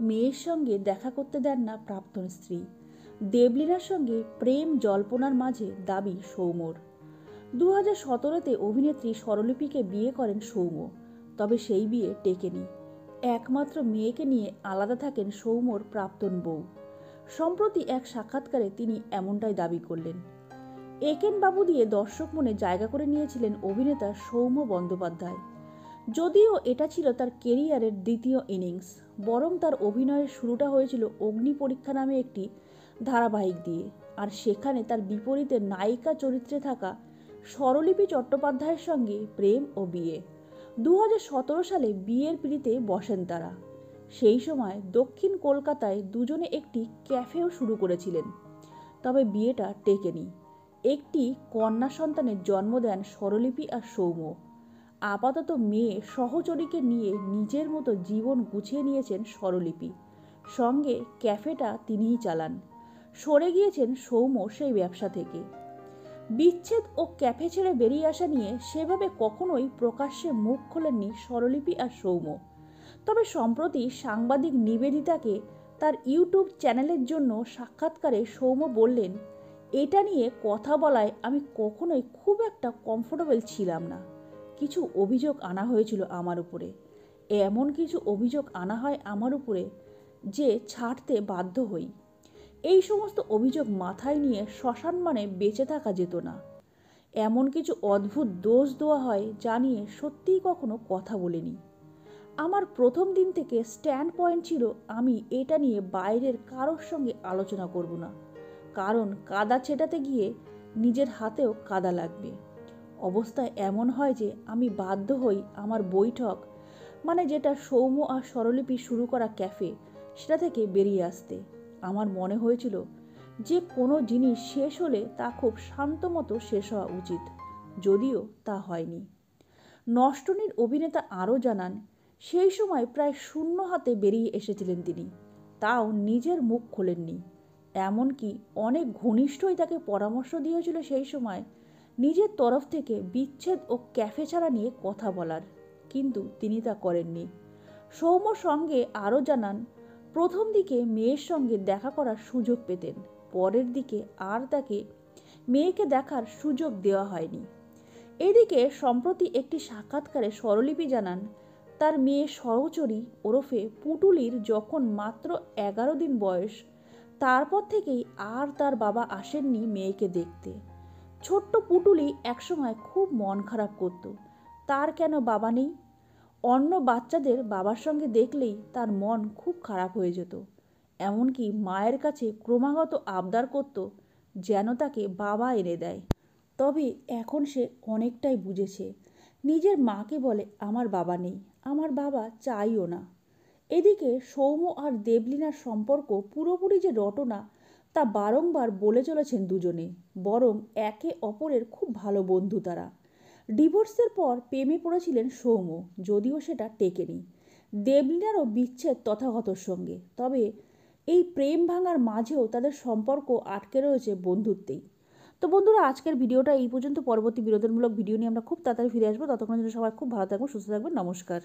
মেয়ের সঙ্গে দেখা করতে দেন না প্রাক্তন স্ত্রী। দেবলীনার সঙ্গে প্রেম জল্পনার মাঝে দাবি সৌম্যর। 2017-তে অভিনেত্রী স্বরলিপিকে বিয়ে করেন সৌম্য, তবে সেই বিয়ে টেকেনি। একমাত্র মেয়েকে নিয়ে আলাদা থাকেন সৌম্যর প্রাক্তন বউ। সম্প্রতি এক সাক্ষাৎকারে তিনি এমনটাই দাবি করলেন। একেন বাবু দিয়ে দর্শক মনে জায়গা করে নিয়েছিলেন অভিনেতা সৌম্য বন্দ্যোপাধ্যায়। যদিও এটা ছিল তার কেরিয়ারের দ্বিতীয় ইনিংস, বরং তার অভিনয়ের শুরুটা হয়েছিল অগ্নি পরীক্ষা নামে একটি ধারাবাহিক দিয়ে, আর সেখানে তার বিপরীতে নায়িকা চরিত্রে থাকা স্বরলিপি চট্টোপাধ্যায়ের সঙ্গে প্রেম ও বিয়ে। 2017 সালে বিয়ের পিঁড়িতে বসেন তারা। সেই সময় দক্ষিণ কলকাতায় দুজনে একটি ক্যাফেও শুরু করেছিলেন, তবে বিয়েটা টেকেনি। একটি কন্যা সন্তানের জন্ম দেন স্বরলিপি আর সৌম্য। আপাতত মেয়ে সহচরীকে নিয়ে নিজের মতো জীবন গুছিয়ে নিয়েছেন স্বরলিপি। সঙ্গে ক্যাফেটা তিনিই চালান। সরে গিয়েছেন সৌম্য সেই ব্যবসা থেকে। বিচ্ছেদ ও ক্যাফে ছেড়ে বেরিয়ে আসা নিয়ে সেভাবে কখনোই প্রকাশ্যে মুখ খোলেননি স্বরলিপি আর সৌম্য। তবে সম্প্রতি সাংবাদিক নিবেদিতাকে তার ইউটিউব চ্যানেলের জন্য সাক্ষাৎকারে সৌম্য বললেন, এটা নিয়ে কথা বলায় আমি কখনোই খুব একটা কমফোর্টেবল ছিলাম না। কিছু অভিযোগ আনা হয়েছিল আমার উপরে, এমন কিছু অভিযোগ আনা হয় আমার উপরে যে ছাড়তে বাধ্য হই। এই সমস্ত অভিযোগ মাথায় নিয়ে শ্মশান মানে বেঁচে থাকা যেত না। এমন কিছু অদ্ভুত দোষ দেওয়া হয় যা নিয়ে সত্যিই কখনো কথা বলিনি। আমার প্রথম দিন থেকে স্ট্যান্ড পয়েন্ট ছিল আমি এটা নিয়ে বাইরের কারোর সঙ্গে আলোচনা করব না, কারণ কাদা ছেটাতে গিয়ে নিজের হাতেও কাদা লাগবে। অবস্থা এমন হয় যে আমি বাধ্য হই আমার বৈঠক, মানে যেটা সৌম্য আর স্বরলিপি শুরু করা ক্যাফে, সেটা থেকে বেরিয়ে আসতে। আমার মনে হয়েছিল যে কোনো জিনিস শেষ হলে তা খুব শান্ত মতো শেষ হওয়া উচিত, যদিও তা হয়নি। নষ্টনীর অভিনেতা আরও জানান, সেই সময় প্রায় শূন্য হাতে বেরিয়ে এসেছিলেন তিনি, তাও নিজের মুখ খোলেননি। এমনকি অনেক ঘনিষ্ঠই তাকে পরামর্শ দিয়েছিল সেই সময় নিজের তরফ থেকে বিচ্ছেদ ও ক্যাফে ছাড়া নিয়ে কথা বলার, কিন্তু তিনি তা করেননি। সৌম্য সঙ্গে আরও জানান, প্রথম দিকে মেয়ের সঙ্গে দেখা করার সুযোগ পেতেন, পরের দিকে আর তাকে মেয়েকে দেখার সুযোগ দেওয়া হয়নি। এদিকে সম্প্রতি একটি সাক্ষাৎকারে স্বরলিপি জানান, তার মেয়ে সহচরী ওরফে পুটুলির যখন মাত্র 11 দিন বয়স, তারপর থেকেই আর তার বাবা আসেননি মেয়েকে দেখতে। ছোট্ট পুটুলি একসময় খুব মন খারাপ করত, তার কেন বাবা নেই। অন্য বাচ্চাদের বাবার সঙ্গে দেখলেই তার মন খুব খারাপ হয়ে যেত, এমনকি মায়ের কাছে ক্রমাগত আবদার করত যেন তাকে বাবা এনে দেয়। তবে এখন সে অনেকটাই বুঝেছে। নিজের মাকে বলে, আমার বাবা নেই, আমার বাবা চাইও না। এদিকে সৌম্য আর দেবলীনার সম্পর্ক পুরোপুরি যে রটনা তা বারংবার বলে চলেছেন দুজনে, বরং একে অপরের খুব ভালো বন্ধু তারা। ডিভোর্সের পর প্রেমে পড়েছিলেন সৌম্য, যদিও সেটা টেকেনি। দেবলীনারও বিচ্ছেদ তথাগতর সঙ্গে, তবে এই প্রেম ভাঙার মাঝেও তাদের সম্পর্ক আটকে রয়েছে বন্ধুত্বেই। তো বন্ধুরা, আজকের ভিডিওটা এই পর্যন্ত। পরবর্তী বিনোদনমূলক ভিডিও নিয়ে আমরা খুব তাড়াতাড়ি ফিরে আসবো। ততক্ষণের জন্য সবাই খুব ভালো থাকবেন, সুস্থ থাকবেন। নমস্কার।